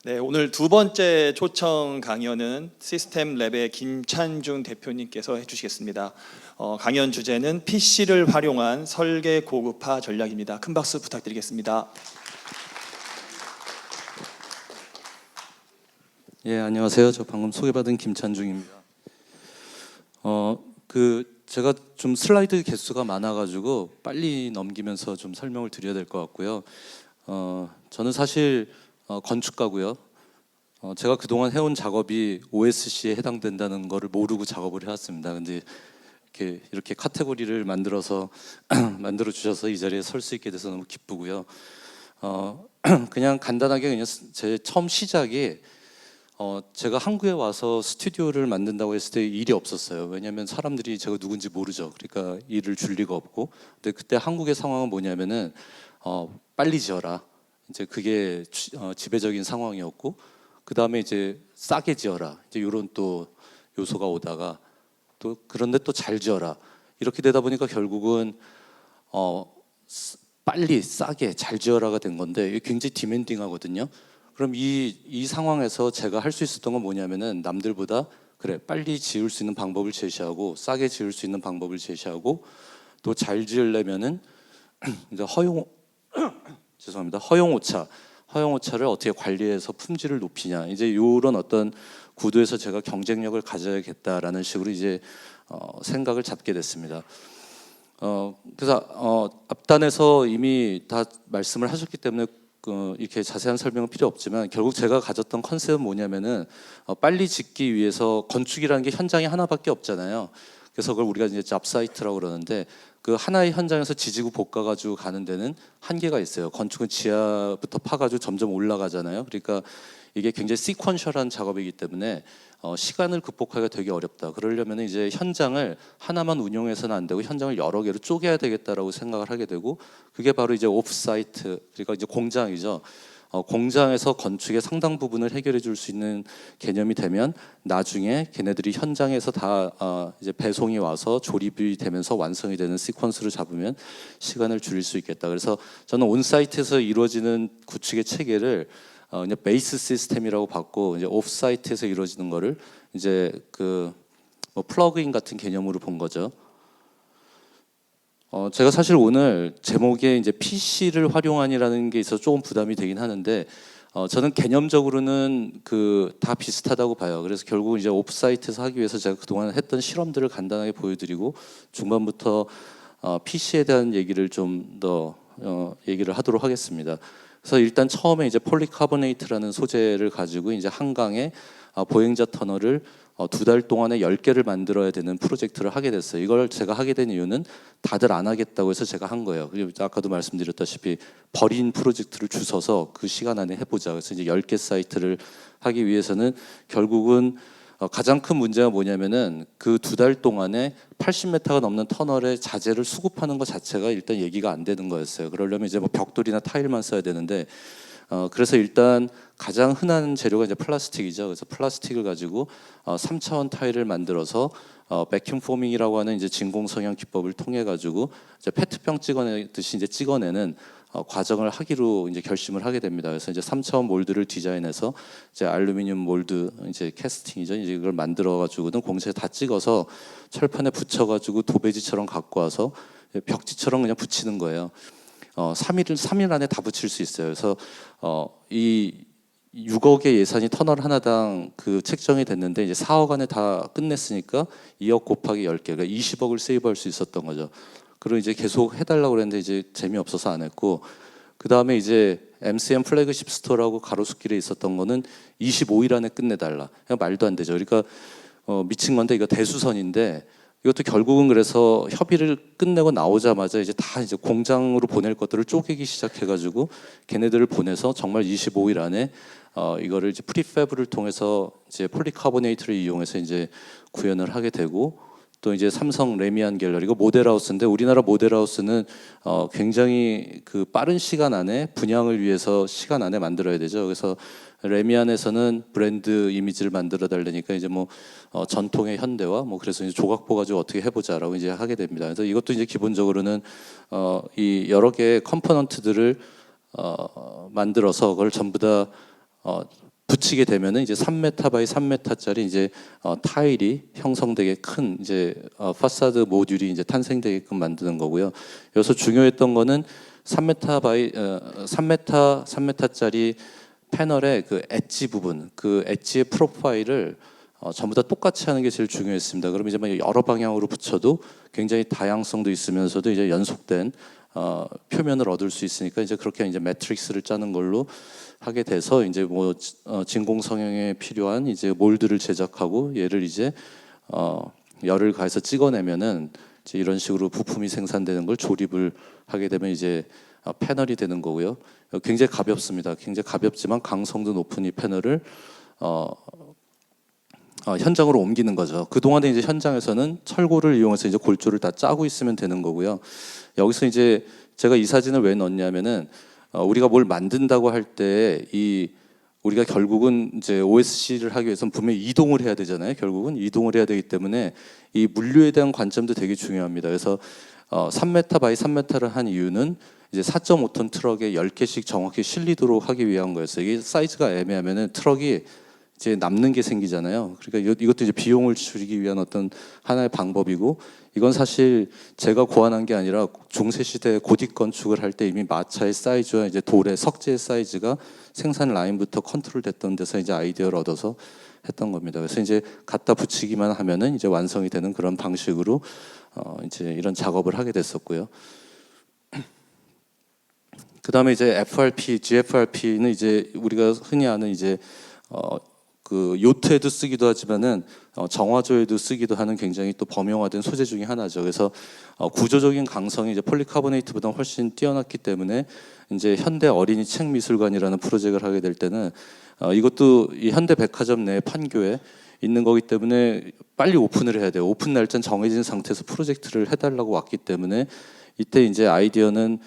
네, 오늘 두 번째 초청 강연은 시스템랩의 김찬중 대표님께서 해주시겠습니다. 강연 주제는 PC를 활용한 설계 고급화 전략입니다. 큰 박수 부탁드리겠습니다. 예, 안녕하세요. 저 방금 소개받은 김찬중입니다. 제가 좀 슬라이드 개수가 많아가지고 빨리 넘기면서 좀 설명을 드려야 될 것 같고요. 저는 사실 건축가고요. 제가 그동안 해온 작업이 OSC에 해당된다는 거를 모르고 작업을 해왔습니다. 근데 이렇게 카테고리를 만들어서 만들어 주셔서 이 자리에 설 수 있게 돼서 너무 기쁘고요. 그냥 간단하게 그냥 제 처음 시작이 제가 한국에 와서 스튜디오를 만든다고 했을 때 일이 없었어요. 왜냐하면 사람들이 제가 누군지 모르죠. 그러니까 일을 줄 리가 없고. 근데 그때 한국의 상황은 뭐냐면은 빨리 지어라. 이제 그게 지배적인 상황이었고, 그 다음에 이제 싸게 지어라. 이제 이런 또 요소가 오다가 또 그런데 또 잘 지어라. 이렇게 되다 보니까 결국은 빨리 싸게 잘 지어라가 된 건데 이게 굉장히 디맨딩하거든요. 그럼 이 상황에서 제가 할 수 있었던 건 뭐냐면은 남들보다 그래 빨리 지을 수 있는 방법을 제시하고 싸게 지을 수 있는 방법을 제시하고 또 잘 지으려면은 이제 허용오차를 어떻게 관리해서 품질을 높이냐, 이제 이런 어떤 구도에서 제가 경쟁력을 가져야겠다라는 식으로 이제 생각을 잡게 됐습니다. 그래서 앞단에서 이미 다 말씀을 하셨기 때문에 이렇게 자세한 설명은 필요 없지만 결국 제가 가졌던 컨셉은 뭐냐면은 빨리 짓기 위해서 건축이라는 게 현장이 하나밖에 없잖아요. 그래서 그걸 우리가 이제 잡사이트라고 그러는데 그 하나의 현장에서 지지고 볶아가지고 가는 데는 한계가 있어요. 건축은 지하부터 파가지고 점점 올라가잖아요. 그러니까 이게 굉장히 시퀀셜한 작업이기 때문에 시간을 극복하기가 되게 어렵다. 그러려면 이제 현장을 하나만 운영해서는 안 되고 현장을 여러 개로 쪼개야 되겠다라고 생각을 하게 되고, 그게 바로 이제 오프사이트, 그러니까 이제 공장이죠. 공장에서 건축의 상당 부분을 해결해 줄 수 있는 개념이 되면 나중에 걔네들이 현장에서 다 이제 배송이 와서 조립이 되면서 완성이 되는 시퀀스를 잡으면 시간을 줄일 수 있겠다. 그래서 저는 온사이트에서 이루어지는 구축의 체계를 그냥 베이스 시스템이라고 봤고, 이제 오프사이트에서 이루어지는 거를 이제 뭐 플러그인 같은 개념으로 본 거죠. 제가 사실 오늘 제목에 이제 PC를 활용하니라는 게 있어서 조금 부담이 되긴 하는데, 저는 개념적으로는 다 비슷하다고 봐요. 그래서 결국 이제 오프사이트에서 하기 위해서 제가 그동안 했던 실험들을 간단하게 보여드리고 중반부터 PC에 대한 얘기를 좀 더 얘기를 하도록 하겠습니다. 그래서 일단 처음에 이제 폴리카보네이트라는 소재를 가지고 이제 한강에 보행자 터널을 2달 동안에 10개를 만들어야 되는 프로젝트를 하게 됐어요. 이걸 제가 하게 된 이유는 다들 안 하겠다고 해서 제가 한 거예요. 그리고 아까도 말씀드렸다시피 버린 프로젝트를 주워서 그 시간 안에 해보자. 그래서 이제 10개 사이트를 하기 위해서는 결국은 가장 큰 문제가 뭐냐면은 그 2달 동안에 80m가 넘는 터널의 자재를 수급하는 것 자체가 일단 얘기가 안 되는 거였어요. 그러려면 이제 뭐 벽돌이나 타일만 써야 되는데, 그래서 일단 가장 흔한 재료가 이제 플라스틱이죠. 그래서 플라스틱을 가지고 3차원 타일을 만들어서 백큐ම් 포밍이라고 하는 이제 진공 성형 기법을 통해 가지고 이제 페트병 찍어내듯이 이제 찍어내는 과정을 하기로 이제 결심을 하게 됩니다. 그래서 이제 3차원 몰드를 디자인해서 이제 알루미늄 몰드 이제 캐스팅이죠. 이제 이걸 만들어 가지고는 공체에 다 찍어서 철판에 붙여 가지고 도배지처럼 갖고 와서 벽지처럼 그냥 붙이는 거예요. 3일 안에 다 붙일 수 있어요. 그래서 이 6억의 예산이 터널 하나당 책정이 됐는데 이제 4억 안에 다 끝냈으니까 2억 곱하기 10개, 그러니까 20억을 세이브할 수 있었던 거죠. 그리고 이제 계속 해달라고 그랬는데 이제 재미없어서 안 했고, 그 다음에 이제 MCM 플래그십 스토어라고 가로수길에 있었던 거는 25일 안에 끝내달라. 그냥 말도 안 되죠. 그러니까 미친 건데 이거 대수선인데 이것도 결국은 그래서 협의를 끝내고 나오자마자 이제 다 이제 공장으로 보낼 것들을 쪼개기 시작해가지고 걔네들을 보내서 정말 25일 안에 이거를 이제 프리패브를 통해서 이제 폴리카보네이트를 이용해서 이제 구현을 하게 되고, 또 이제 삼성 레미안 갤러리가 모델하우스인데 우리나라 모델하우스는 굉장히 빠른 시간 안에 분양을 위해서 시간 안에 만들어야 되죠. 그래서 레미안에서는 브랜드 이미지를 만들어 달라니까 이제 뭐 전통의 현대화 뭐 그래서 이제 조각보 가지고 어떻게 해보자라고 이제 하게 됩니다. 그래서 이것도 이제 기본적으로는 이 여러 개의 컴포넌트들을 만들어서 그걸 전부 다 붙이게 되면은 이제 3m 바이 3m짜리 이제 타일이 형성되게 큰 이제 파사드 모듈이 이제 탄생되게끔 만드는 거고요. 여기서 중요했던 거는 3m 바이 3m짜리 패널의 그 엣지 부분, 그 엣지의 프로파일을 전부 다 똑같이 하는 게 제일 중요했습니다. 그럼 이제 막 여러 방향으로 붙여도 굉장히 다양성도 있으면서도 이제 연속된 표면을 얻을 수 있으니까 이제 그렇게 이제 매트릭스를 짜는 걸로 하게 돼서 이제 뭐 진공 성형에 필요한 이제 몰드를 제작하고 얘를 이제 열을 가해서 찍어내면은 이제 이런 식으로 부품이 생산되는 걸 조립을 하게 되면 이제 패널이 되는 거고요. 굉장히 가볍습니다. 굉장히 가볍지만 강성도 높은 이 패널을 현장으로 옮기는 거죠. 그 동안에 이제 현장에서는 철골을 이용해서 이제 골조를 다 짜고 있으면 되는 거고요. 여기서 이제 제가 이 사진을 왜 넣었냐면은 우리가 뭘 만든다고 할 때 이 우리가 결국은 이제 OSC를 하기 위해서는 분명히 이동을 해야 되잖아요. 결국은 이동을 해야 되기 때문에 이 물류에 대한 관점도 되게 중요합니다. 그래서 3m 바이 3m를 한 이유는 이제 4.5톤 트럭에 10개씩 정확히 실리도록 하기 위한 거였어요. 이게 사이즈가 애매하면은 트럭이 이제 남는 게 생기잖아요. 그러니까 이것도 이제 비용을 줄이기 위한 어떤 하나의 방법이고, 이건 사실 제가 고안한 게 아니라 중세 시대 고딕 건축을 할 때 이미 마차의 사이즈와 이제 돌의 석재의 사이즈가 생산 라인부터 컨트롤됐던 데서 이제 아이디어를 얻어서 했던 겁니다. 그래서 이제 갖다 붙이기만 하면은 이제 완성이 되는 그런 방식으로 이제 이런 작업을 하게 됐었고요. 그 다음에 이제 FRP, GFRP는 이제 우리가 흔히 아는 이제 그 요트에도 쓰기도 하지만은 정화조에도 쓰기도 하는 굉장히 또 범용화된 소재 중에 하나죠. 그래서 구조적인 강성이 이제 폴리카보네이트보다 훨씬 뛰어났기 때문에 이제 현대 어린이 책 미술관이라는 프로젝트를 하게 될 때는 이것도 이 현대 백화점 내 판교에 있는 거기 때문에 빨리 오픈을 해야 돼요. 오픈 날짜는 정해진 상태에서 프로젝트를 해달라고 왔기 때문에 이때 이제 아이디어는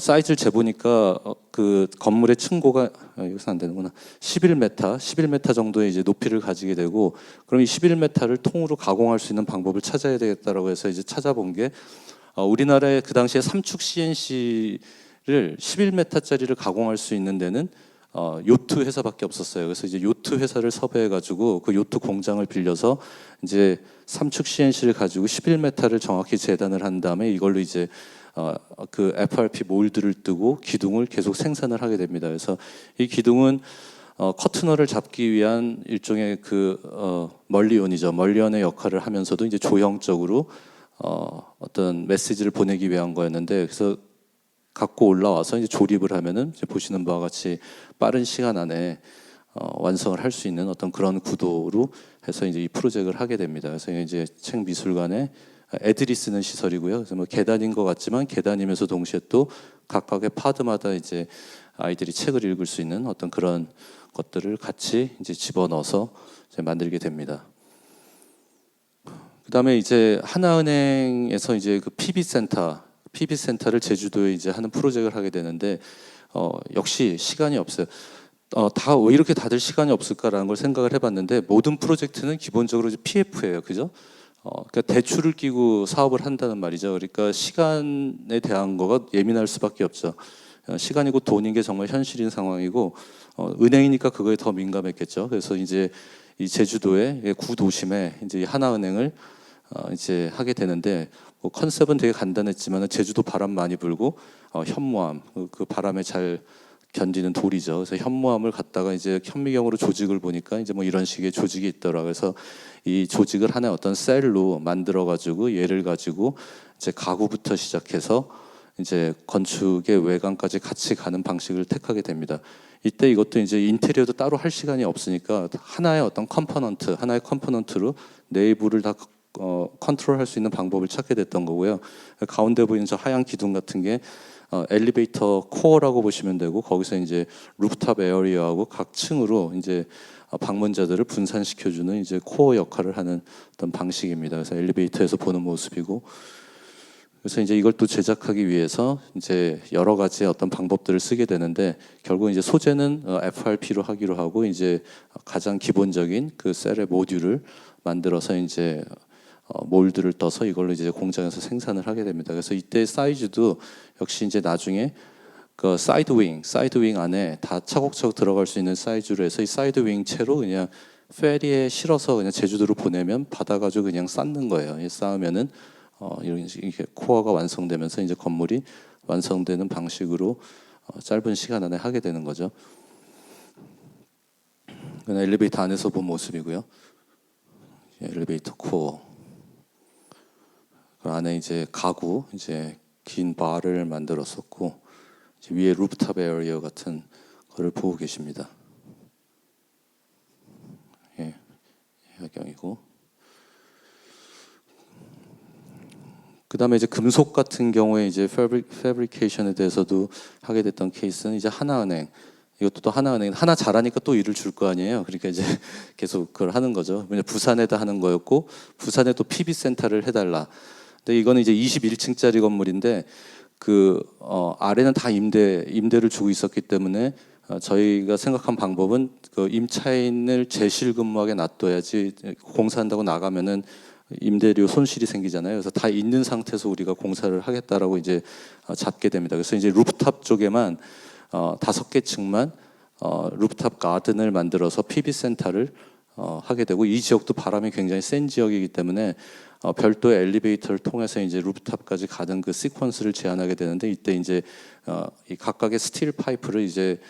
사이즈를 재보니까 그 건물의 층고가 여기서 안 되는구나. 11m 정도의 이제 높이를 가지게 되고, 그럼 이 11m를 통으로 가공할 수 있는 방법을 찾아야 되겠다라고 해서 이제 찾아본 게 우리나라에 그 당시에 삼축 CNC를 11m짜리를 가공할 수 있는 데는 요트 회사밖에 없었어요. 그래서 이제 요트 회사를 섭외해가지고 그 요트 공장을 빌려서 이제 삼축 CNC를 가지고 11m를 정확히 재단을 한 다음에 이걸로 이제 그 FRP 몰드를 뜨고 기둥을 계속 생산을 하게 됩니다. 그래서 이 기둥은 커트너를 잡기 위한 일종의 그 멀리온이죠. 멀리온의 역할을 하면서도 이제 조형적으로 어떤 메시지를 보내기 위한 거였는데, 그래서 갖고 올라와서 이제 조립을 하면은 이제 보시는 바와 같이 빠른 시간 안에 완성을 할 수 있는 어떤 그런 구도로 해서 이제 이 프로젝트를 하게 됩니다. 그래서 이제 책 미술관에 애들이 쓰는 시설이고요. 그래서 뭐 계단인 것 같지만 계단이면서 동시에 또 각각의 파드마다 이제 아이들이 책을 읽을 수 있는 어떤 그런 것들을 같이 이제 집어넣어서 이제 만들게 됩니다. 그다음에 이제 하나은행에서 이제 그 PB센터를 제주도에 이제 하는 프로젝트를 하게 되는데 역시 시간이 없어요. 다 왜 이렇게 다들 시간이 없을까라는 걸 생각을 해봤는데, 모든 프로젝트는 기본적으로 이제 PF예요, 그죠? 그러니까 대출을 끼고 사업을 한다는 말이죠. 그러니까 시간에 대한 거가 예민할 수밖에 없죠. 시간이고 돈인 게 정말 현실인 상황이고, 은행이니까 그거에 더 민감했겠죠. 그래서 이제 이 제주도의 구도심에 이제 하나은행을 이제 하게 되는데, 뭐 컨셉은 되게 간단했지만 제주도 바람 많이 불고 현무암, 그 바람에 잘 견디는 돌이죠. 그래서 현무암을 갖다가 이제 현미경으로 조직을 보니까 이제 뭐 이런 식의 조직이 있더라. 그래서 이 조직을 하나의 어떤 셀로 만들어 가지고 얘를 가지고 이제 가구부터 시작해서 이제 건축의 외관까지 같이 가는 방식을 택하게 됩니다. 이때 이것도 이제 인테리어도 따로 할 시간이 없으니까 하나의 어떤 하나의 컴포넌트로 내부를 다 컨트롤할 수 있는 방법을 찾게 됐던 거고요. 가운데 보이는 저 하얀 기둥 같은 게 엘리베이터 코어라고 보시면 되고, 거기서 이제 루프탑 에어리어하고 각 층으로 이제 방문자들을 분산시켜주는 이제 코어 역할을 하는 어떤 방식입니다. 그래서 엘리베이터에서 보는 모습이고, 그래서 이제 이걸 또 제작하기 위해서 이제 여러 가지 어떤 방법들을 쓰게 되는데, 결국 이제 소재는 FRP로 하기로 하고, 이제 가장 기본적인 그 셀의 모듈을 만들어서 이제 몰드를 떠서 이걸로 이제 공장에서 생산을 하게 됩니다. 그래서 이때 사이즈도 역시 이제 나중에 그 사이드 윙 안에 다 차곡차곡 들어갈 수 있는 사이즈로 해서 이 사이드 윙 채로 그냥 페리에 실어서 그냥 제주도로 보내면 받아가지고 그냥 쌓는 거예요. 쌓으면은 이렇게 코어가 완성되면서 이제 건물이 완성되는 방식으로 짧은 시간 안에 하게 되는 거죠. 그냥 엘리베이터 안에서 본 모습이고요. 엘리베이터 코어. 그 안에 이제 가구, 이제 긴 바를 만들었었고 이제 위에 루프탑 에어리어 같은 거를 보고 계십니다. 예, 야경이고. 그 다음에 이제 금속 같은 경우에 이제 패브리케이션에 대해서도 하게 됐던 케이스는 이제 하나은행. 이것도 또 하나은행 하나 잘하니까 또 일을 줄 거 아니에요. 그러니까 이제 계속 그걸 하는 거죠. 왜냐 부산에다 하는 거였고 부산에 또 PB 센터를 해달라. 근데 이거는 이제 21층짜리 건물인데 그 아래는 다 임대를 주고 있었기 때문에 저희가 생각한 방법은 그 임차인을 재실 근무하게 놔둬야지 공사한다고 나가면은 임대료 손실이 생기잖아요. 그래서 다 있는 상태에서 우리가 공사를 하겠다라고 이제 잡게 됩니다. 그래서 이제 루프탑 쪽에만 5개 층만 루프탑 가든을 만들어서 PB 센터를 하게 되고 이 지역도 바람이 굉장히 센 지역이기 때문에 별도의 엘리베이터를 통해서 이제 루프탑까지 가는 그 시퀀스를 제안하게 되는데 이때 이제 이 각각의 스틸 파이프를 이제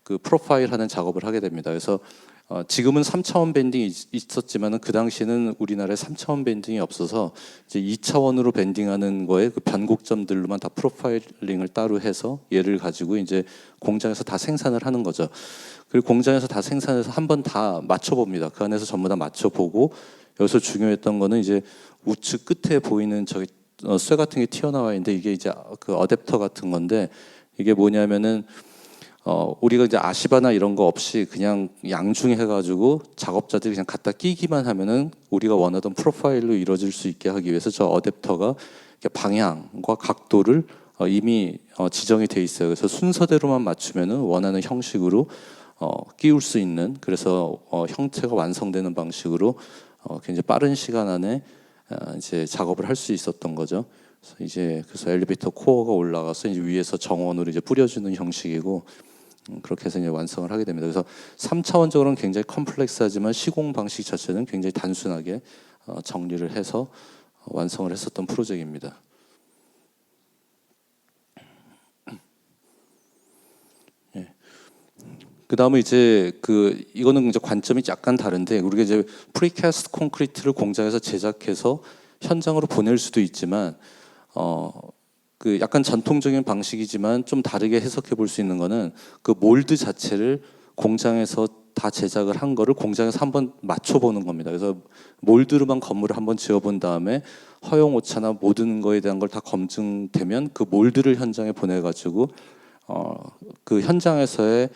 그 프로파일하는 작업을 하게 됩니다. 그래서 지금은 3차원 밴딩이 있었지만은 그 당시에는 우리나라에 3차원 밴딩이 없어서 이제 2차원으로 밴딩하는 거에 그 변곡점들로만 다 프로파일링을 따로 해서 얘를 가지고 이제 공장에서 다 생산을 하는 거죠. 그리고 공장에서 다 생산해서 한번 다 맞춰봅니다. 그 안에서 전부 다 맞춰보고 여기서 중요했던 거는 이제 우측 끝에 보이는 저기 쇠 같은 게 튀어나와 있는데 이게 이제 그 어댑터 같은 건데 이게 뭐냐면은 우리가 이제 아시바나 이런 거 없이 그냥 양중해 가지고 작업자들이 그냥 갖다 끼기만 하면은 우리가 원하던 프로파일로 이루어질 수 있게 하기 위해서 저 어댑터가 방향과 각도를 이미 지정이 돼 있어요. 그래서 순서대로만 맞추면은 원하는 형식으로 끼울 수 있는 그래서 형태가 완성되는 방식으로 굉장히 빠른 시간 안에 이제 작업을 할 수 있었던 거죠. 그래서 엘리베이터 코어가 올라가서 이제 위에서 정원으로 이제 뿌려주는 형식이고 그렇게 해서 이제 완성을 하게 됩니다. 그래서 3차원적으로는 굉장히 컴플렉스하지만 시공 방식 자체는 굉장히 단순하게 정리를 해서 완성을 했었던 프로젝트입니다. 예. 그 다음에 이제 이거는 이제 관점이 약간 다른데 우리가 이제 프리캐스트 콘크리트를 공장에서 제작해서 현장으로 보낼 수도 있지만 그 약간 전통적인 방식이지만 좀 다르게 해석해 볼 수 있는 거는 그 몰드 자체를 공장에서 다 제작을 한 거를 공장에서 한번 맞춰보는 겁니다. 그래서 몰드로만 건물을 한번 지어본 다음에 허용 오차나 모든 거에 대한 걸 다 검증되면 그 몰드를 현장에 보내가지고 그 현장에서의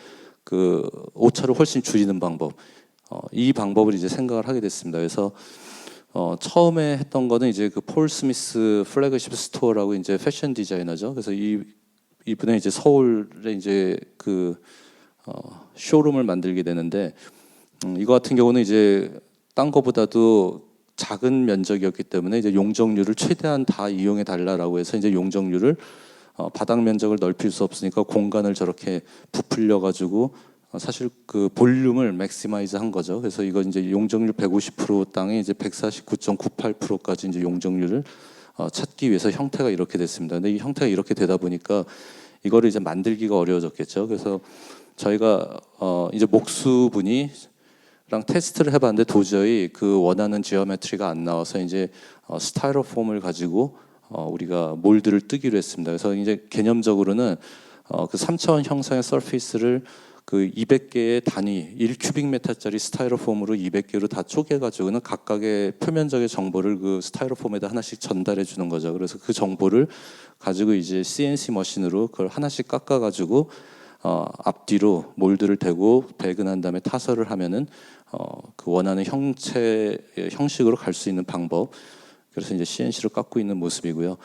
그 오차를 훨씬 줄이는 방법, 이 방법을 이제 생각을 하게 됐습니다. 그래서 처음에 했던 거는 이제 그 폴 스미스 플래그십 스토어라고 이제 패션 디자이너죠. 그래서 이분은 이제 서울에 이제 그 쇼룸을 만들게 되는데 이거 같은 경우는 이제 딴 거보다도 작은 면적이었기 때문에 이제 용적률을 최대한 다 이용해 달라라고 해서 이제 용적률을 바닥 면적을 넓힐 수 없으니까 공간을 저렇게 부풀려 가지고 사실 그 볼륨을 맥시마이즈 한 거죠. 그래서 이거 이제 용적률 150% 땅에 이제 149.98%까지 이제 용적률을 찾기 위해서 형태가 이렇게 됐습니다. 근데 이 형태가 이렇게 되다 보니까 이거를 이제 만들기가 어려워졌겠죠. 그래서 저희가 이제 목수분이랑 테스트를 해봤는데 도저히 그 원하는 지오메트리가 안 나와서 이제 스타이로폼을 가지고 우리가 몰드를 뜨기로 했습니다. 그래서 이제 개념적으로는 그 3차원 형상의 서페이스를 그 200개의 단위 1큐빅미터짜리 스타이로폼으로 200개로 다 쪼개가지고는 각각의 표면적의 정보를 그 스타이로폼에다 하나씩 전달해 주는 거죠. 그래서 그 정보를 가지고 이제 CNC 머신으로 그걸 하나씩 깎아가지고 앞뒤로 몰드를 대고 배근한 다음에 타설을 하면은 그 원하는 형식으로 갈 수 있는 방법. 그래서 이제 CNC로 깎고 있는 모습이고요.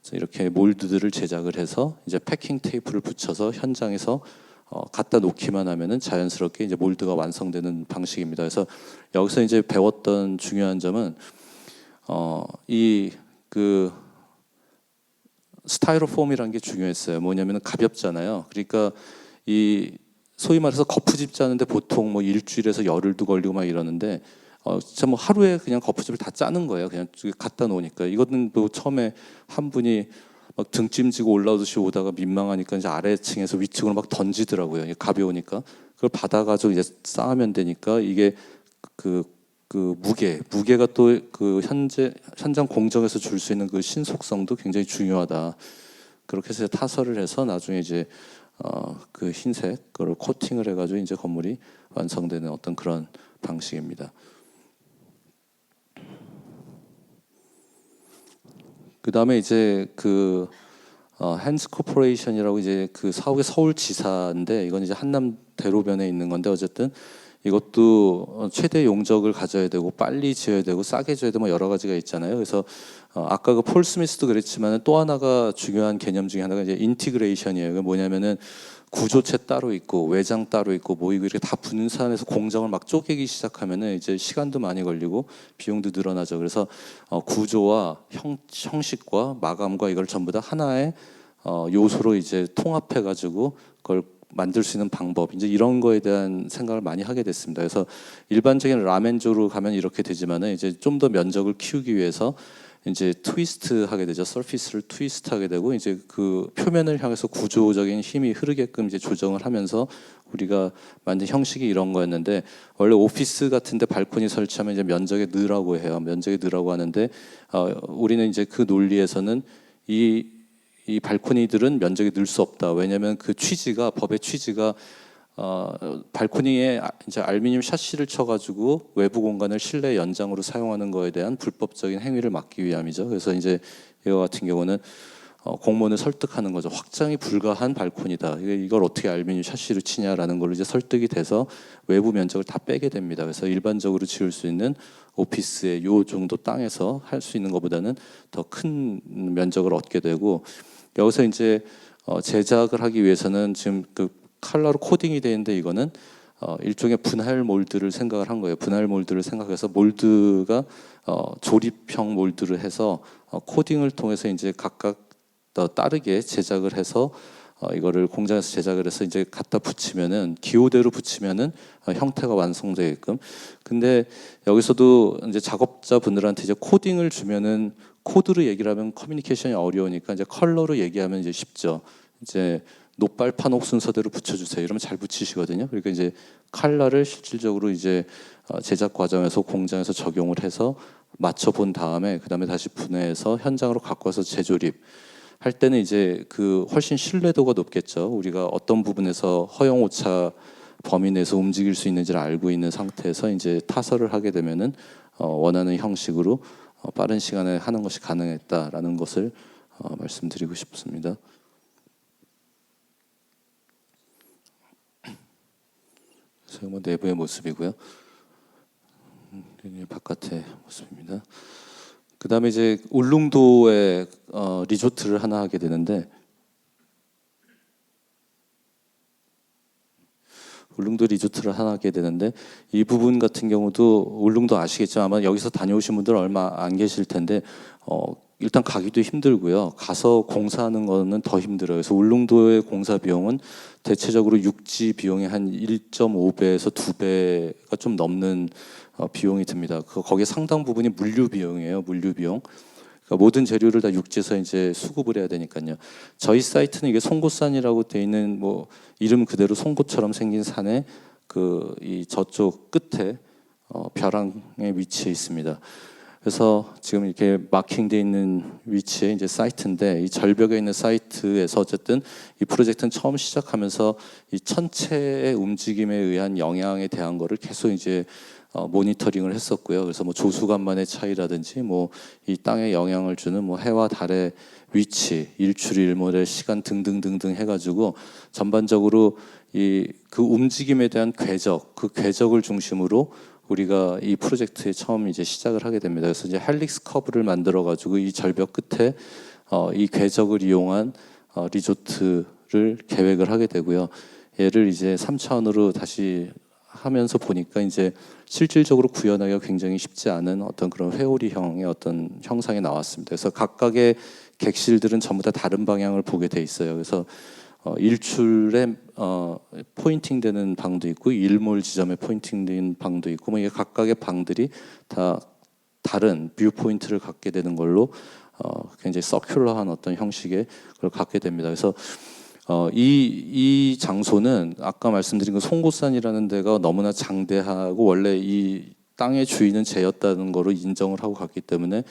그래서 이렇게 몰드들을 제작을 해서 이제 패킹 테이프를 붙여서 현장에서 갖다 놓기만 하면은 자연스럽게 이제 몰드가 완성되는 방식입니다. 그래서 여기서 이제 배웠던 중요한 점은 이 그 스타이로폼이라는 게 중요했어요. 뭐냐면 가볍잖아요. 그러니까 이 소위 말해서 거푸집 짜는데 보통 뭐 일주일에서 열흘도 걸리고 막 이러는데 진짜 뭐 하루에 그냥 거푸집을 다 짜는 거예요. 그냥 갖다 놓으니까. 이거는 또 처음에 한 분이 막 등짐지고 올라오듯이 오다가 민망하니까 이제 아래층에서 위층으로 막 던지더라고요. 가벼우니까 그걸 받아가지고 이제 쌓으면 되니까 이게 그 무게가 또 그 현장 공정에서 줄 수 있는 그 신속성도 굉장히 중요하다. 그렇게 해서 타설을 해서 나중에 이제 그 흰색 그걸 코팅을 해가지고 이제 건물이 완성되는 어떤 그런 방식입니다. 그 다음에 이제 그 핸스 코퍼레이션이라고 이제 그 사옥의 서울지사인데 이건 이제 한남 대로변에 있는 건데 어쨌든 이것도 최대 용적을 가져야 되고 빨리 지어야 되고 싸게 지어야 되고 뭐 여러 가지가 있잖아요. 그래서 아까 그 폴 스미스도 그랬지만 또 하나가 중요한 개념 중에 하나가 이제 인티그레이션이에요. 그게 뭐냐면은 구조체 따로 있고 외장 따로 있고 뭐 이렇게 다 분산해서 공정을 막 쪼개기 시작하면은 이제 시간도 많이 걸리고 비용도 늘어나죠. 그래서 구조와 형식과 마감과 이걸 전부 다 하나의 요소로 이제 통합해 가지고 그걸 만들 수 있는 방법 이제 이런 거에 대한 생각을 많이 하게 됐습니다. 그래서 일반적인 라멘조로 가면 이렇게 되지만은 이제 좀 더 면적을 키우기 위해서 이제 트위스트 하게 되죠. 서피스를 트위스트 하게 되고 이제 그 표면을 향해서 구조적인 힘이 흐르게끔 이제 조정을 하면서 우리가 만든 형식이 이런 거였는데 원래 오피스 같은데 발코니 설치하면 이제 면적에 넣으라고 해요. 면적에 넣으라고 하는데 우리는 이제 그 논리에서는 이 발코니들은 면적이 늘 수 없다. 왜냐하면 그 취지가 법의 취지가 발코니에 이제 알루미늄 샤시를 쳐가지고 외부 공간을 실내 연장으로 사용하는 거에 대한 불법적인 행위를 막기 위함이죠. 그래서 이제 이거 같은 경우는 공무원을 설득하는 거죠. 확장이 불가한 발코니다. 이걸 어떻게 알루미늄 샤시로 치냐라는 걸로 이제 설득이 돼서 외부 면적을 다 빼게 됩니다. 그래서 일반적으로 지을 수 있는 오피스의 요 정도 땅에서 할 수 있는 것보다는 더 큰 면적을 얻게 되고 여기서 이제 제작을 하기 위해서는 지금 그 칼라로 코딩이 되는데 이거는 일종의 분할 몰드를 생각을 한 거예요. 분할 몰드를 생각해서 몰드가 조립형 몰드를 해서 코딩을 통해서 이제 각각 따르게 제작을 해서 이거를 공장에서 제작을 해서 이제 갖다 붙이면은 기호대로 붙이면은 형태가 완성되게끔. 근데 여기서도 이제 작업자분들한테 이제 코딩을 주면은 코드로 얘기를 하면 커뮤니케이션이 어려우니까 이제 컬러로 얘기하면 이제 쉽죠. 이제 노빨판옥 순서대로 붙여주세요. 이러면 잘 붙이시거든요. 그러니까 이제 컬러를 실질적으로 이제 제작 과정에서 공장에서 적용을 해서 맞춰본 다음에 그 다음에 다시 분해해서 현장으로 갖고 와서 재조립. 할 때는 이제 그 훨씬 신뢰도가 높겠죠. 우리가 어떤 부분에서 허용 오차 범위 내에서 움직일 수 있는지를 알고 있는 상태에서 이제 타설을 하게 되면은 원하는 형식으로 빠른 시간에 하는 것이 가능했다라는 것을 말씀드리고 싶습니다. 그래서 뭐 내부의 모습이고요. 바깥의 모습입니다. 그 다음에 이제 울릉도에 리조트를 하나 하게 되는데 울릉도 리조트를 하나 하게 되는데 이 부분 같은 경우도 울릉도 아시겠지만 아마 여기서 다녀오신 분들 얼마 안 계실 텐데 일단 가기도 힘들고요. 가서 공사하는 거는 더 힘들어요. 그래서 울릉도의 공사 비용은 대체적으로 육지 비용의 한 1.5배에서 2배가 좀 넘는 비용이 듭니다. 거기에 상당 부분이 물류 비용이에요. 물류 비용. 그러니까 모든 재료를 다 육지에서 이제 수급을 해야 되니까요. 저희 사이트는 이게 송곳산이라고 돼 있는 뭐 이름 그대로 송곳처럼 생긴 산에 이 저쪽 끝에 벼랑에 위치해 있습니다. 그래서 지금 이렇게 마킹돼 있는 위치에 이제 사이트인데 이 절벽에 있는 사이트에서 어쨌든 이 프로젝트는 처음 시작하면서 이 천체의 움직임에 의한 영향에 대한 거를 계속 이제 모니터링을 했었고요. 그래서 뭐 조수간만의 차이라든지 뭐 이 땅에 영향을 주는 뭐 해와 달의 위치, 일출일몰의 시간 등등등등 해가지고 전반적으로 그 움직임에 대한 궤적, 그 궤적을 중심으로 우리가 이 프로젝트에 처음 이제 시작을 하게 됩니다. 그래서 이제 헬릭스 커브를 만들어 가지고 이 절벽 끝에 이 궤적을 이용한 리조트를 계획을 하게 되고요. 얘를 이제 3차원으로 다시 하면서 보니까 이제 실질적으로 구현하기가 굉장히 쉽지 않은 어떤 그런 회오리형의 어떤 형상이 나왔습니다. 그래서 각각의 객실들은 전부 다 다른 방향을 보게 돼 있어요. 그래서 일출에 포인팅되는 방도 있고 일몰 지점에 포인팅된 방도 있고 뭐 이게 각각의 방들이 다 다른 뷰 포인트를 갖게 되는 걸로 굉장히 서큘러한 어떤 형식의 걸 갖게 됩니다. 그래서 이 장소는 아까 말씀드린 그 송곳산이라는 데가 너무나 장대하고 원래 이 땅의 주인은 쟤였다는 거로 인정을 하고 갔기 때문에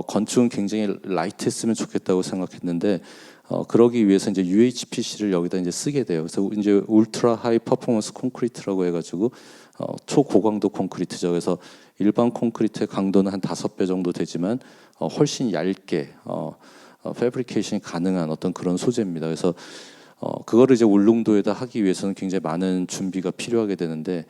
건축은 굉장히 라이트했으면 좋겠다고 생각했는데 그러기 위해서 이제 UHPC를 여기다 이제 쓰게 돼요. 그래서 이제 울트라 하이 퍼포먼스 콘크리트라고 해가지고 초고강도 콘크리트죠. 그래서 일반 콘크리트의 강도는 한 5배 정도 되지만 훨씬 얇게 패브리케이션이 가능한 어떤 그런 소재입니다. 그래서 그거를 이제 울릉도에다 하기 위해서는 굉장히 많은 준비가 필요하게 되는데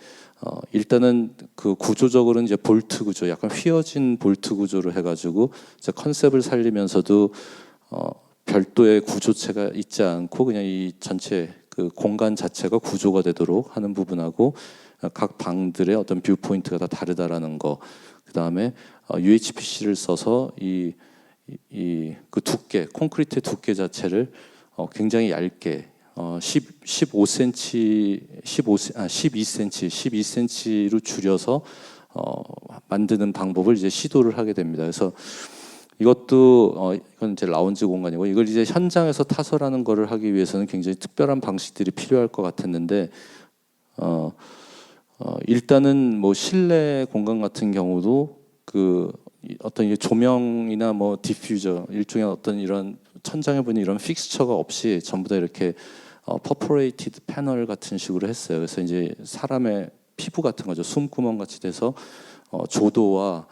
일단은 그 구조적으로는 이제 볼트 구조, 약간 휘어진 볼트 구조를 해가지고 이제 컨셉을 살리면서도 별도의 구조체가 있지 않고 그냥 이 전체 그 공간 자체가 구조가 되도록 하는 부분하고 각 방들의 어떤 뷰 포인트가 다 다르다라는 거. 그 다음에 UHPC를 써서 그 두께, 콘크리트의 두께 자체를 굉장히 얇게 12cm, 12cm로 줄여서 만드는 방법을 이제 시도를 하게 됩니다. 그래서 이것도 이건 이제 라운지 공간이고 이걸 이제 현장에서 타설하는 거를 하기 위해서는 굉장히 특별한 방식들이 필요할 것 같았는데 일단은 뭐 실내 공간 같은 경우도 그 어떤 조명이나 뭐 디퓨저 일종의 어떤 이런 천장에 보니 이런 픽스처가 없이 전부 다 이렇게 퍼포레이티드 패널 같은 식으로 했어요. 그래서 이제 사람의 피부 같은 거죠. 숨구멍 같이 돼서 조도와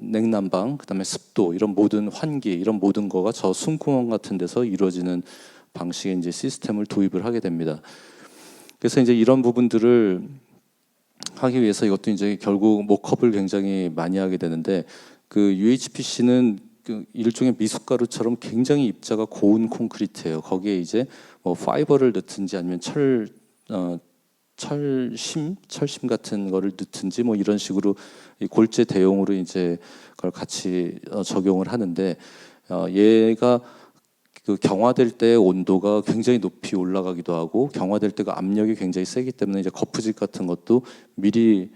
냉난방, 그다음에 습도 이런 모든 환기 이런 모든 거가 저 숨구멍 같은 데서 이루어지는 방식의 이제 시스템을 도입을 하게 됩니다. 그래서 이제 이런 부분들을 하기 위해서 이것도 이제 결국 모컵을 굉장히 많이 하게 되는데 그 UHPC는 그 일종의 미숫가루처럼 굉장히 입자가 고운 콘크리트예요. 거기에 이제 뭐 파이버를 넣든지 아니면 철심 같은 거를 넣든지 뭐 이런 식으로 이 골재 대용으로 이제 그걸 같이 적용을 하는데 얘가 그 경화될 때 온도가 굉장히 높이 올라가기도 하고 경화될 때가 압력이 굉장히 세기 때문에 이제 거푸집 같은 것도 미리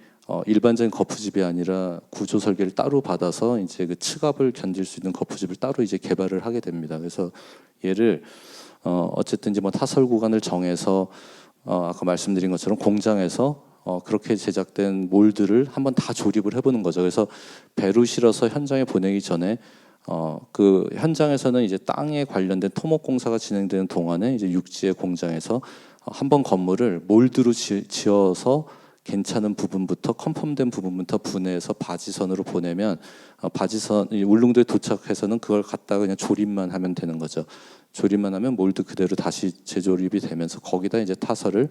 일반적인 거푸집이 아니라 구조 설계를 따로 받아서 이제 그 측압을 견딜 수 있는 거푸집을 따로 이제 개발을 하게 됩니다. 그래서 얘를 어쨌든 이제 뭐 타설 구간을 정해서 아까 말씀드린 것처럼 공장에서 그렇게 제작된 몰드를 한번 다 조립을 해보는 거죠. 그래서 배로 실어서 현장에 보내기 전에 그 현장에서는 이제 땅에 관련된 토목 공사가 진행되는 동안에 이제 육지의 공장에서 한번 건물을 몰드로 지어서 괜찮은 부분부터 컨펌된 부분부터 분해해서 바지선으로 보내면 바지선 울릉도에 도착해서는 그걸 갖다가 그냥 조립만 하면 되는 거죠. 조립만 하면 몰드 그대로 다시 재조립이 되면서 거기다 이제 타설을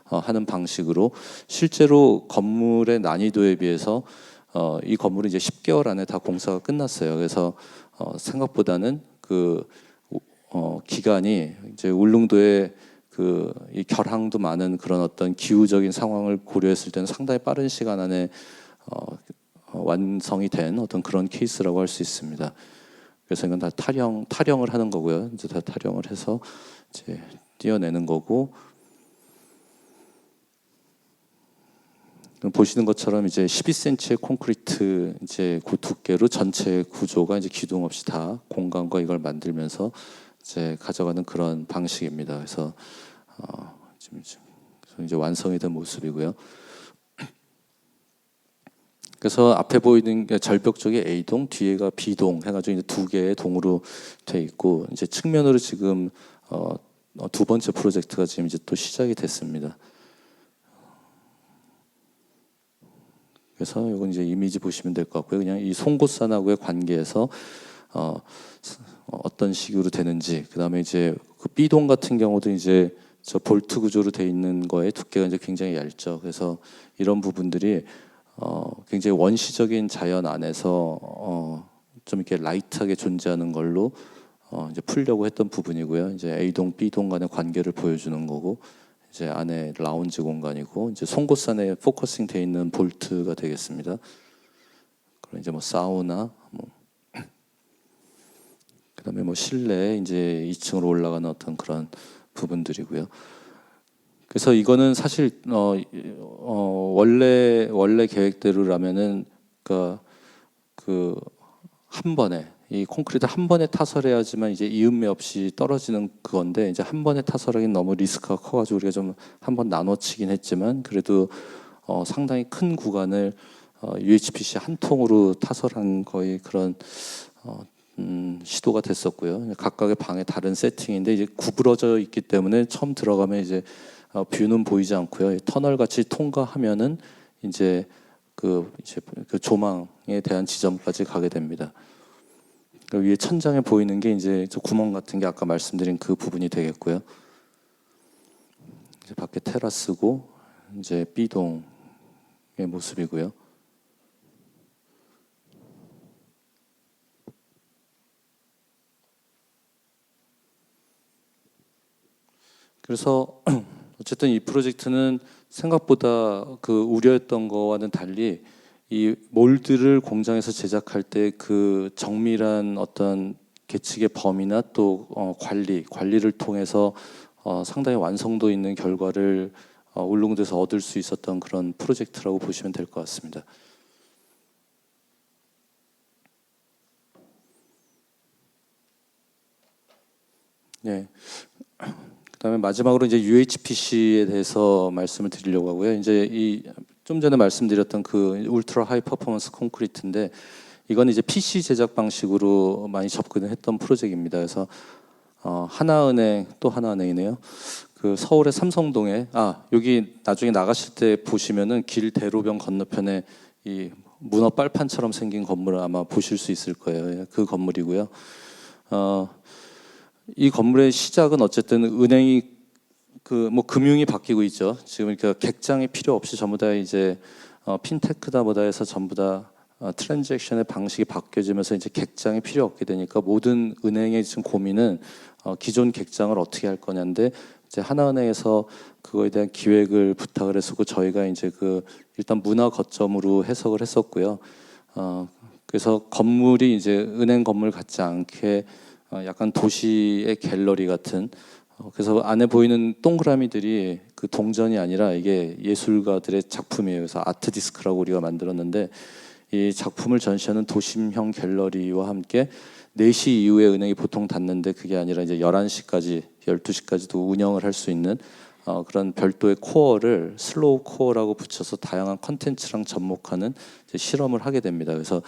하는 방식으로 실제로 건물의 난이도에 비해서 이 건물은 이제 10개월 안에 다 공사가 끝났어요. 그래서 생각보다는 그 기간이 이제 울릉도에 이 결항도 많은 그런 어떤 기후적인 상황을 고려했을 때는 상당히 빠른 시간 안에 완성이 된 어떤 그런 케이스라고 할 수 있습니다. 그래서 이건 다 타령을 하는 거고요. 이제 다 타령을 해서 이제 띄어내는 거고. 보시는 것처럼 이제 12cm의 콘크리트 이제 그 두께로 전체 구조가 이제 기둥 없이 다 공간과 이걸 만들면서 이제 가져가는 그런 방식입니다. 그래서 지금 이제 완성이 된 모습이고요. 그래서 앞에 보이는 게 절벽 쪽에 A동, 뒤에가 B동 해가지고 이제 두 개의 동으로 돼 있고 이제 측면으로 지금 두 번째 프로젝트가 지금 이제 또 시작이 됐습니다. 그래서 이건 이제 이미지 보시면 될 것 같고요. 그냥 이 송곳산하고의 관계에서 어떤 식으로 되는지, 그 다음에 이제 그 B동 같은 경우도 이제 저 볼트 구조로 돼 있는 거에 두께가 이제 굉장히 얇죠. 그래서 이런 부분들이 굉장히 원시적인 자연 안에서 좀 이렇게 라이트하게 존재하는 걸로 이제 풀려고 했던 부분이고요. 이제 A동, B동 간의 관계를 보여주는 거고, 이제 안에 라운지 공간이고 이제 송곳선에 포커싱 돼 있는 볼트가 되겠습니다. 그리고 이제 뭐 사우나, 뭐 그다음에 뭐 실내 이제 2층으로 올라가는 어떤 그런 부분들이고요. 그래서 이거는 사실 원래 계획대로라면은 그 한 번에 이 콘크리트 한 번에 타설해야지만 이제 이음매 없이 떨어지는 그건데 이제 한 번에 타설하기는 너무 리스크가 커가지고 우리가 좀 한 번 나눠치긴 했지만 그래도 상당히 큰 구간을 UHPC 한 통으로 타설한 거의 그런 시도가 됐었고요. 각각의 방에 다른 세팅인데 이제 구부러져 있기 때문에 처음 들어가면 이제 뷰는 보이지 않고요. 터널 같이 통과하면은 이제 그 조망에 대한 지점까지 가게 됩니다. 그 위에 천장에 보이는 게 이제 저 구멍 같은 게 아까 말씀드린 그 부분이 되겠고요. 이제 밖에 테라스고 이제 B동의 모습이고요. 그래서 어쨌든 이 프로젝트는 생각보다 그 우려했던 거와는 달리 이 몰드를 공장에서 제작할 때 그 정밀한 어떤 계측의 범위나 또 관리를 통해서 상당히 완성도 있는 결과를 울릉도에서 얻을 수 있었던 그런 프로젝트라고 보시면 될 것 같습니다. 네. 그다음에 마지막으로 이제 UHPC에 대해서 말씀을 드리려고 하고요. 이제 이 좀 전에 말씀드렸던 그 울트라 하이 퍼포먼스 콘크리트인데 이건 이제 PC 제작 방식으로 많이 접근을 했던 프로젝트입니다. 그래서 하나은행 또 하나은행이네요. 그 서울의 삼성동에 여기 나중에 나가실 때 보시면은 길 대로변 건너편에 이 문어 빨판처럼 생긴 건물을 아마 보실 수 있을 거예요. 그 건물이고요. 이 건물의 시작은 어쨌든 은행이 그 뭐 금융이 바뀌고 있죠. 지금 그러니까 객장이 필요 없이 전부 다 이제 핀테크다 뭐다 해서 전부 다 트랜잭션의 방식이 바뀌어지면서 이제 객장이 필요 없게 되니까 모든 은행의 지금 고민은 기존 객장을 어떻게 할 거냐인데 이제 하나은행에서 그거에 대한 기획을 부탁을 했었고 저희가 이제 그 일단 문화 거점으로 해석을 했었고요. 그래서 건물이 이제 은행 건물 같지 않게 약간 도시의 갤러리 같은 그래서 안에 보이는 동그라미들이 그 동전이 아니라 이게 예술가들의 작품이에요. 그래서 아트 디스크라고 우리가 만들었는데 이 작품을 전시하는 도심형 갤러리와 함께 4시 이후에 은행이 보통 닫는데 그게 아니라 이제 11시까지 12시까지도 운영을 할 수 있는 그런 별도의 코어를 슬로우 코어라고 붙여서 다양한 컨텐츠랑 접목하는 실험을 하게 됩니다. 그래서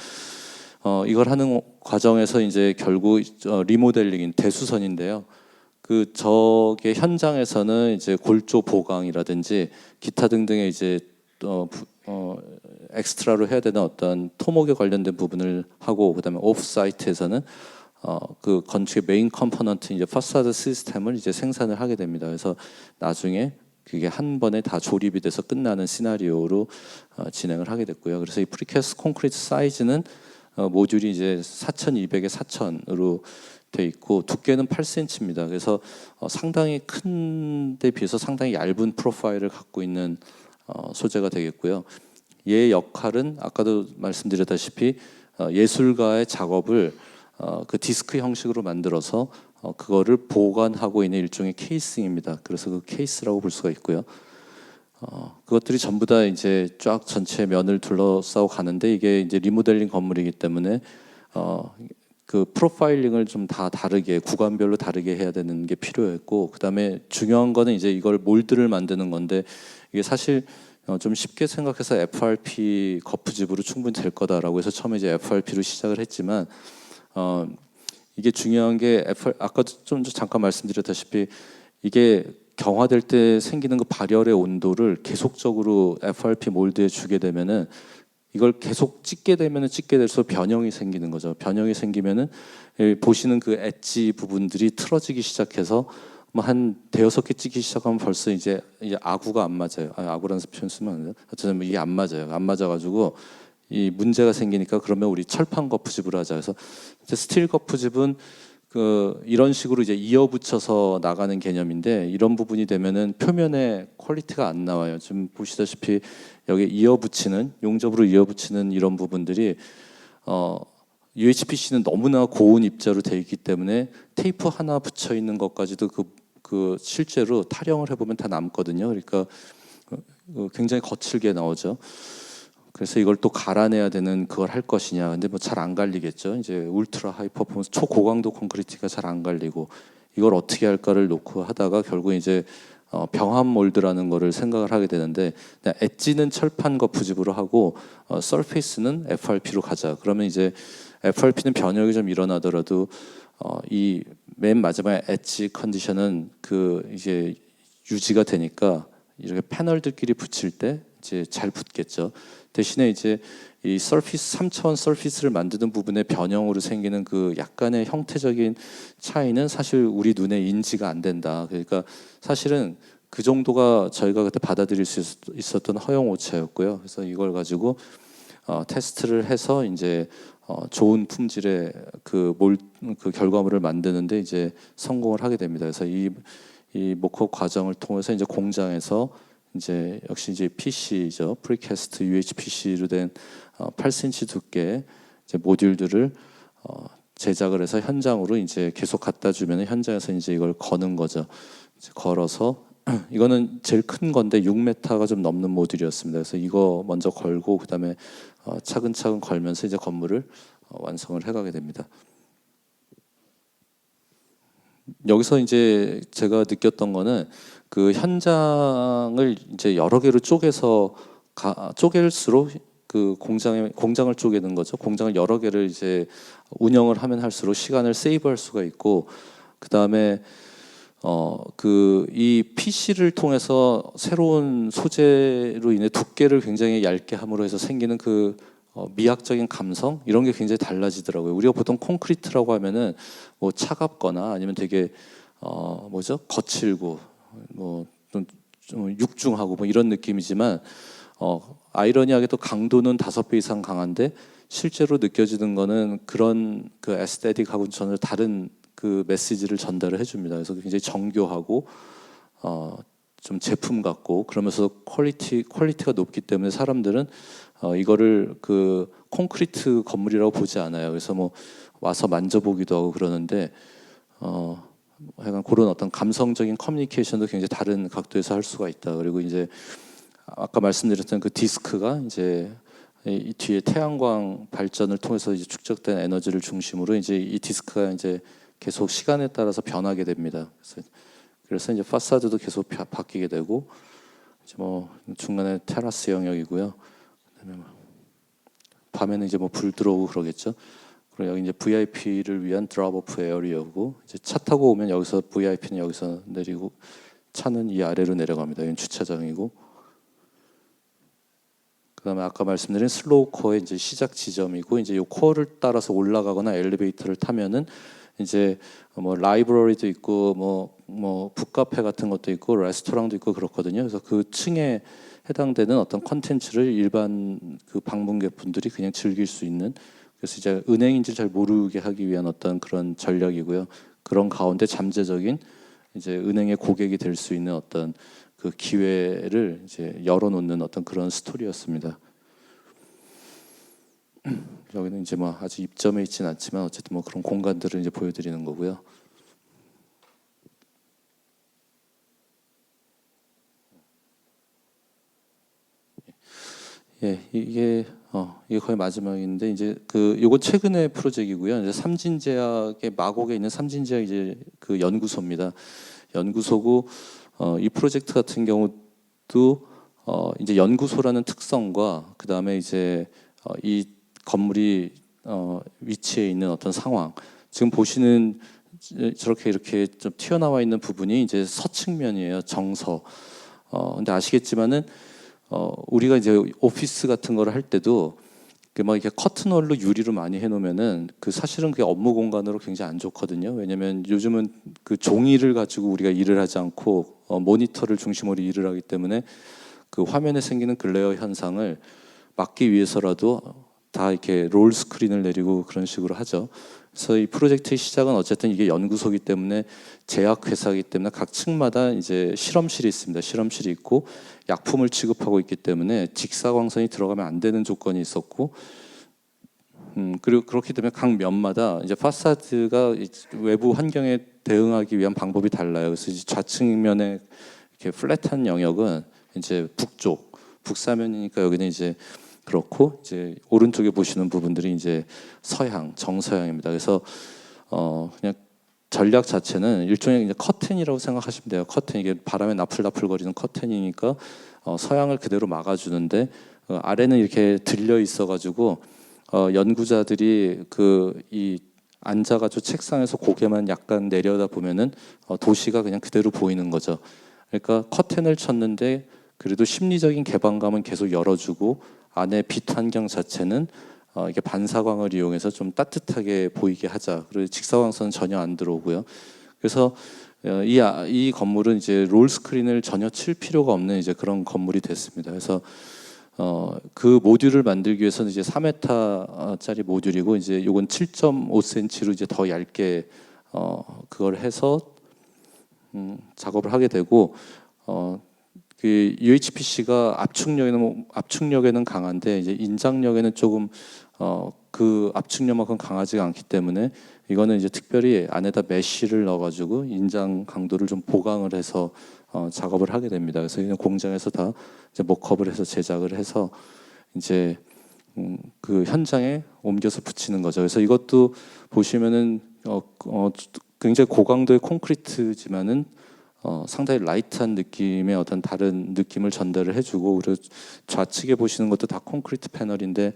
이걸 하는 과정에서 이제 결국 리모델링인 대수선인데요. 그 저게 현장에서는 이제 골조 보강이라든지 기타 등등의 이제 엑스트라로 해야 되는 어떤 토목에 관련된 부분을 하고 그다음에 오프 사이트에서는 그 건축의 메인 컴포넌트 이제 파사드 시스템을 이제 생산을 하게 됩니다. 그래서 나중에 그게 한 번에 다 조립이 돼서 끝나는 시나리오로 진행을 하게 됐고요. 그래서 이 프리캐스트 콘크리트 사이즈는 모듈이 이제 4,200에 4,000으로 돼 있고 두께는 8cm입니다. 그래서 상당히 큰 데 비해서 상당히 얇은 프로파일을 갖고 있는 소재가 되겠고요. 얘의 역할은 아까도 말씀드렸다시피 예술가의 작업을 그 디스크 형식으로 만들어서 그거를 보관하고 있는 일종의 케이싱입니다. 그래서 그 케이스라고 볼 수가 있고요. 그것들이 전부 다 이제 쫙 전체 면을 둘러싸고 가는데 이게 이제 리모델링 건물이기 때문에 그 프로파일링을 좀 다 다르게 구간별로 다르게 해야 되는 게 필요했고 그다음에 중요한 거는 이제 이걸 몰드를 만드는 건데 이게 사실 좀 쉽게 생각해서 FRP 거푸집으로 충분히 될 거다라고 해서 처음에 이제 FRP로 시작을 했지만 이게 중요한 게 아까도 좀 잠깐 말씀드렸다시피 이게 경화될 때 생기는 그 발열의 온도를 계속적으로 FRP 몰드에 주게 되면은 이걸 계속 찍게 되면은 찍게 될수록 변형이 생기는 거죠. 변형이 생기면은 보시는 그 엣지 부분들이 틀어지기 시작해서 뭐 한 대여섯 개 찍기 시작하면 벌써 이제 아구가 안 맞아요. 아구라는 표현 쓰면 안 돼요. 어쨌든 뭐 이게 안 맞아요. 안 맞아가지고 이 문제가 생기니까 그러면 우리 철판 거푸집으로 하자. 그래서 이제 스틸 거푸집은 이런 식으로 이제 이어붙여서 나가는 개념인데 이런 부분이 되면은 표면에 퀄리티가 안 나와요. 지금 보시다시피 여기 이어붙이는 용접으로 이어붙이는 이런 부분들이 UHPC는 너무나 고운 입자로 되어 있기 때문에 테이프 하나 붙여 있는 것까지도 그 실제로 타령을 해보면 다 남거든요. 그러니까 굉장히 거칠게 나오죠. 그래서 이걸 또 갈아내야 되는 그걸 할 것이냐. 근데 뭐 잘 안 갈리겠죠. 이제 울트라 하이 퍼포먼스 초고강도 콘크리트가 잘 안 갈리고 이걸 어떻게 할까를 놓고 하다가 결국 이제 병합 몰드라는 거를 생각을 하게 되는데 엣지는 철판 거푸집으로 하고 서페이스는 FRP로 가자. 그러면 이제 FRP는 변형이 좀 일어나더라도 이 맨 마지막에 엣지 컨디션은 이제 유지가 되니까 이렇게 패널들끼리 붙일 때 이제 잘 붙겠죠. 대신에 이제 이 서피스 3차원 서피스를 만드는 부분의 변형으로 생기는 그 약간의 형태적인 차이는 사실 우리 눈에 인지가 안 된다. 그러니까 사실은 그 정도가 저희가 그때 받아들일 수 있었던 허용 오차였고요. 그래서 이걸 가지고 테스트를 해서 이제 좋은 품질의 그 결과물을 만드는데 이제 성공을 하게 됩니다. 그래서 이 모컵 과정을 통해서 이제 공장에서 이제 역시 이제 PC죠, 프리캐스트 UHPC로 된 8cm 두께 이제 모듈들을 제작을 해서 현장으로 이제 계속 갖다 주면 현장에서 이제 이걸 거는 거죠. 이제 걸어서 이거는 제일 큰 건데 6m가 좀 넘는 모듈이었습니다. 그래서 이거 먼저 걸고 그다음에 차근차근 걸면서 이제 건물을 완성을 해가게 됩니다. 여기서 이제 제가 느꼈던 거는 그 현장을 이제 여러 개로 쪼개서 쪼갤수록 그 공장을 쪼개는 거죠. 공장을 여러 개를 이제 운영을 하면 할수록 시간을 세이브할 수가 있고 그다음에 이 PC를 통해서 새로운 소재로 인해 두께를 굉장히 얇게 함으로 해서 생기는 미학적인 감성 이런 게 굉장히 달라지더라고요. 우리가 보통 콘크리트라고 하면은 뭐 차갑거나 아니면 되게 거칠고 좀 육중하고 뭐 이런 느낌이지만 아이러니하게도 강도는 5배 이상 강한데 실제로 느껴지는 거는 그런 그 에스테틱하고는 전혀 다른 그 메시지를 전달을 해줍니다. 그래서 굉장히 정교하고 좀 제품 같고 그러면서 퀄리티가 높기 때문에 사람들은 이거를 그 콘크리트 건물이라고 보지 않아요. 그래서 뭐 와서 만져보기도 하고 그러는데 약간 그런 어떤 감성적인 커뮤니케이션도 굉장히 다른 각도에서 할 수가 있다. 그리고 이제 아까 말씀드렸던 그 디스크가 이제 이 뒤에 태양광 발전을 통해서 이제 축적된 에너지를 중심으로 이제 이 디스크가 이제 계속 시간에 따라서 변하게 됩니다. 그래서 이제 파사드도 계속 바뀌게 되고 이제 뭐 중간에 테라스 영역이고요. 그다음에 밤에는 이제 뭐 불 들어오고 그러겠죠. 그리고 여기 이제 VIP를 위한 드롭오프 에어리어고 이제 차 타고 오면 여기서 VIP는 여기서 내리고 차는 이 아래로 내려갑니다. 여기 주차장이고. 그다음에 아까 말씀드린 슬로우 코어의 이제 시작 지점이고 이제 이 코어를 따라서 올라가거나 엘리베이터를 타면은 이제 뭐 라이브러리도 있고 뭐 북카페 같은 것도 있고 레스토랑도 있고 그렇거든요. 그래서 그 층에 해당되는 어떤 컨텐츠를 일반 그 방문객분들이 그냥 즐길 수 있는 그래서 이제 은행인지 잘 모르게 하기 위한 어떤 그런 전략이고요. 그런 가운데 잠재적인 이제 은행의 고객이 될 수 있는 어떤 그 기회를 이제 열어놓는 어떤 그런 스토리였습니다. 여기는 이제 뭐 아직 입점해 있지는 않지만 어쨌든 뭐 그런 공간들을 이제 보여드리는 거고요. 이게 거의 마지막인데 이제 요거 최근의 프로젝트이고요. 이제 삼진제약의 마곡에 있는 삼진제약 이제 그 연구소입니다. 연구소고 이 프로젝트 같은 경우도 이제 연구소라는 특성과 그 다음에 이제 이 건물이 위치해 있는 어떤 상황. 지금 보시는 저렇게 이렇게 좀 튀어나와 있는 부분이 이제 서측면이에요. 정서. 근데 아시겠지만은 우리가 이제 오피스 같은 거를 할 때도 막 이렇게 커튼홀로 유리로 많이 해놓으면은 사실은 그게 업무 공간으로 굉장히 안 좋거든요. 왜냐하면 요즘은 그 종이를 가지고 우리가 일을 하지 않고 모니터를 중심으로 일을 하기 때문에 그 화면에 생기는 글레어 현상을 막기 위해서라도 다 이렇게 롤 스크린을 내리고 그런 식으로 하죠. 그래서 이 프로젝트의 시작은 어쨌든 이게 연구소이기 때문에 제약회사이기 때문에 각 층마다 이제 실험실이 있습니다. 실험실이 있고 약품을 취급하고 있기 때문에 직사광선이 들어가면 안 되는 조건이 있었고, 그리고 그렇기 때문에 각 면마다 이제 파사드가 외부 환경에 대응하기 위한 방법이 달라요. 그래서 이제 좌측면에 이렇게 플랫한 영역은 이제 북쪽, 북사면이니까 여기는 이제 그렇고, 이제 오른쪽에 보시는 부분들이 이제 서양, 정서양입니다. 그래서 그냥 전략 자체는 일종의 이제 커튼이라고 생각하시면 돼요. 커튼, 이게 바람에 나풀나풀거리는 커튼이니까 서양을 그대로 막아주는데, 아래는 이렇게 들려 있어가지고 연구자들이 이 앉아가지고 책상에서 고개만 약간 내려다 보면은 도시가 그냥 그대로 보이는 거죠. 그러니까 커튼을 쳤는데 그래도 심리적인 개방감은 계속 열어주고, 안에 빛 환경 자체는 이게 반사광을 이용해서 좀 따뜻하게 보이게 하자. 그리고 직사광선은 전혀 안 들어오고요. 그래서 이 건물은 이제 롤 스크린을 전혀 칠 필요가 없는 이제 그런 건물이 됐습니다. 그래서 그 모듈을 만들기 위해서는 이제 4m짜리 모듈이고, 이제 요건 7.5cm로 이제 더 얇게 그걸 해서 작업을 하게 되고, 그 UHPC가 압축력에는 강한데 이제 인장력에는 조금 그 압축력만큼 강하지가 않기 때문에 이거는 이제 특별히 안에다 메쉬를 넣어가지고 인장 강도를 좀 보강을 해서 작업을 하게 됩니다. 그래서 그냥 공장에서 다 이제 모컵을 해서 제작을 해서 이제 그 현장에 옮겨서 붙이는 거죠. 그래서 이것도 보시면은 굉장히 고강도의 콘크리트지만은 상당히 라이트한 느낌의 어떤 다른 느낌을 전달을 해주고, 그리고 좌측에 보시는 것도 다 콘크리트 패널인데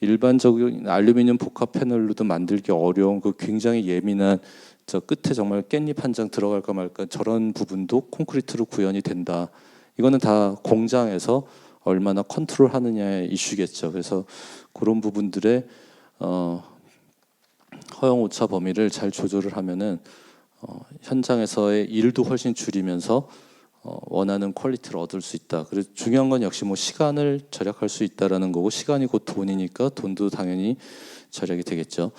일반적인 알루미늄 복합 패널로도 만들기 어려운 그 굉장히 예민한 저 끝에 정말 깻잎 한 장 들어갈까 말까 저런 부분도 콘크리트로 구현이 된다. 이거는 다 공장에서 얼마나 컨트롤하느냐의 이슈겠죠. 그래서 그런 부분들의 허용 오차 범위를 잘 조절을 하면은 현장에서의 일도 훨씬 줄이면서 원하는 퀄리티를 얻을 수 있다. 그리고 중요한 건 역시 뭐 시간을 절약할 수 있다라는 거고, 시간이 곧 돈이니까 돈도 당연히 절약이 되겠죠.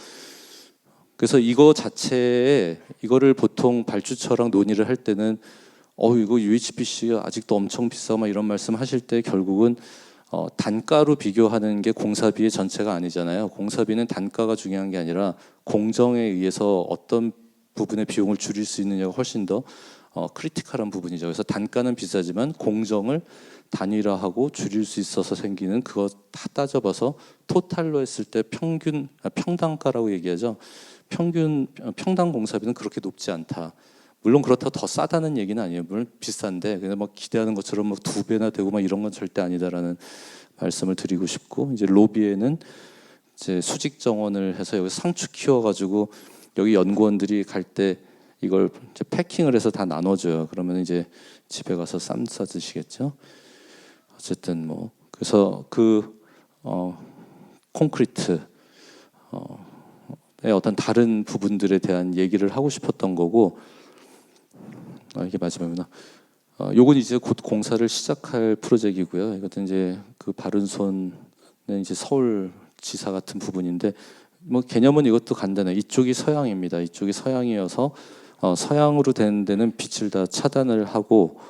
그래서 이거 자체에 이거를 보통 발주처랑 논의를 할 때는 이거 UHPC가 아직도 엄청 비싸 막 이런 말씀 하실 때 결국은 단가로 비교하는 게 공사비의 전체가 아니잖아요. 공사비는 단가가 중요한 게 아니라 공정에 의해서 어떤 부분의 비용을 줄일 수 있느냐가 훨씬 더 크리티컬한 부분이죠. 그래서 단가는 비싸지만 공정을 단일화하고 줄일 수 있어서 생기는, 그거 다 따져봐서 토탈로 했을 때 평당가라고 얘기하죠. 평당 공사비는 그렇게 높지 않다. 물론 그렇다고 더 싸다는 얘기는 아니에요. 물론 비싼데 그냥 막 기대하는 것처럼 막 2배나 되고 막 이런 건 절대 아니다라는 말씀을 드리고 싶고, 이제 로비에는 이제 수직 정원을 해서 여기 상추 키워가지고 여기 연구원들이 갈 때 이걸 이제 패킹을 해서 다 나눠줘요. 그러면 이제 집에 가서 쌈 싸 드시겠죠. 어쨌든 뭐 그래서 콘크리트 어떤 다른 부분들에 대한 얘기를 하고 싶었던 거고, 이게 마지막이구나. 요건 이제 곧 공사를 시작할 프로젝트이고요. 이것도 이제 그 바른손은 이제 서울 지사 같은 부분인데, 뭐 개념은 이것도 간단해요. 이쪽이 서양입니다. 이쪽이 서양이어서 서양으로 된 데는 빛을 다 차단을 하고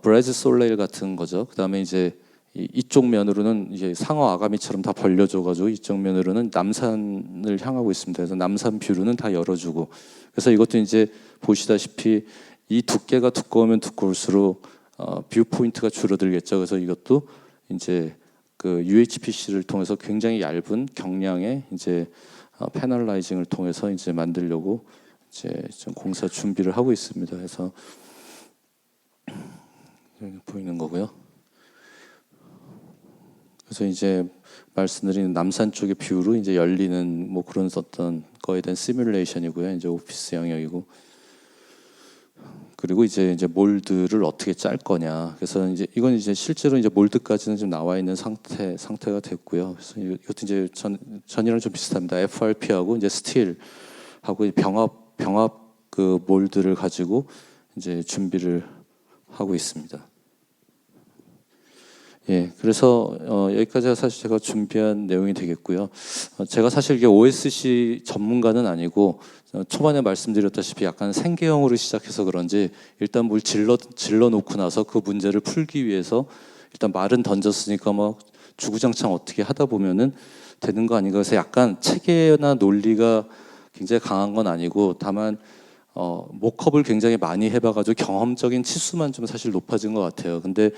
브라이트 솔레일 같은 거죠. 그다음에 이제 이쪽 면으로는 이제 상어 아가미처럼 다 벌려줘가지고 이쪽 면으로는 남산을 향하고 있습니다. 그래서 남산 뷰로는 다 열어주고, 그래서 이것도 이제 보시다시피 이 두께가 두꺼우면 두꺼울수록 뷰 포인트가 줄어들겠죠. 그래서 이것도 이제 그 UHPC를 통해서 굉장히 얇은 경량의 이제 패널라이징을 통해서 이제 만들려고 이제 좀 공사 준비를 하고 있습니다. 그래서 여기 보이는 거고요. 그래서 이제 말씀드린 남산 쪽의 뷰로 이제 열리는 뭐 그런 어떤 거에 대한 시뮬레이션이고요. 이제 오피스 영역이고, 그리고 이제 몰드를 어떻게 짤 거냐. 그래서 이제 이건 이제 실제로 이제 몰드까지는 좀 나와 있는 상태가 됐고요. 그래서 이것도 이제 전이랑 좀 비슷합니다. FRP하고 이제 스틸하고 병합 그 몰드를 가지고 이제 준비를 하고 있습니다. 예, 그래서 여기까지가 사실 제가 준비한 내용이 되겠고요. 제가 사실 이게 OSC 전문가는 아니고 초반에 말씀드렸다시피 약간 생계형으로 시작해서 그런지 일단 뭘 질러 놓고 나서 그 문제를 풀기 위해서 일단 말은 던졌으니까 막 주구장창 어떻게 하다 보면은 되는 거 아닌가. 그래서 약간 체계나 논리가 굉장히 강한 건 아니고 다만 모컵을 굉장히 많이 해봐가지고 경험적인 치수만 좀 사실 높아진 것 같아요. 근데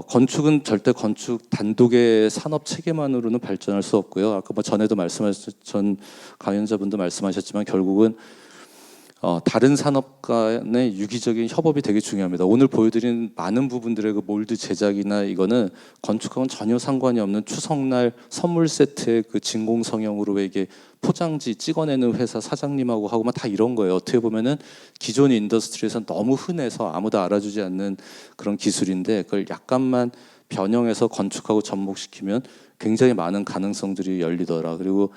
건축은 절대 건축 단독의 산업 체계만으로는 발전할 수 없고요. 아까 뭐 전에도 전 강연자분도 말씀하셨지만 결국은 다른 산업 간의 유기적인 협업이 되게 중요합니다. 오늘 보여드린 많은 부분들의 그 몰드 제작이나 이거는 건축하고는 전혀 상관이 없는 추석날 선물 세트의 그 진공 성형으로 왜 이게 포장지 찍어내는 회사 사장님하고 하고 막 다 이런 거예요. 어떻게 보면은 기존 인더스트리에서 너무 흔해서 아무도 알아주지 않는 그런 기술인데 그걸 약간만 변형해서 건축하고 접목시키면 굉장히 많은 가능성들이 열리더라. 그리고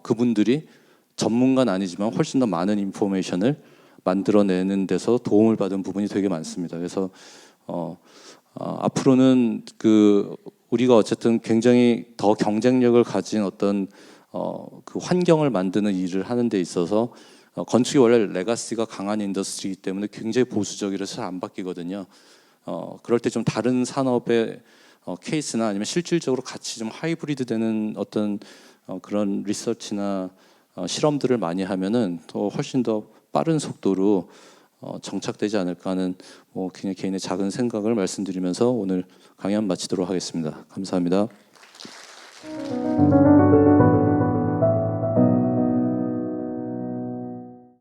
그분들이 전문가는 아니지만 훨씬 더 많은 인포메이션을 만들어내는 데서 도움을 받은 부분이 되게 많습니다. 그래서 앞으로는 우리가 어쨌든 굉장히 더 경쟁력을 가진 어떤 그 환경을 만드는 일을 하는 데 있어서 건축이 원래 레가시가 강한 인더스트리이기 때문에 굉장히 보수적이라서 잘 안 바뀌거든요. 그럴 때 좀 다른 산업의 케이스나 아니면 실질적으로 같이 좀 하이브리드 되는 어떤 그런 리서치나 실험들을 많이 하면은 더 훨씬 더 빠른 속도로 정착되지 않을까 하는 뭐 그냥 개인의 작은 생각을 말씀드리면서 오늘 강연 마치도록 하겠습니다. 감사합니다.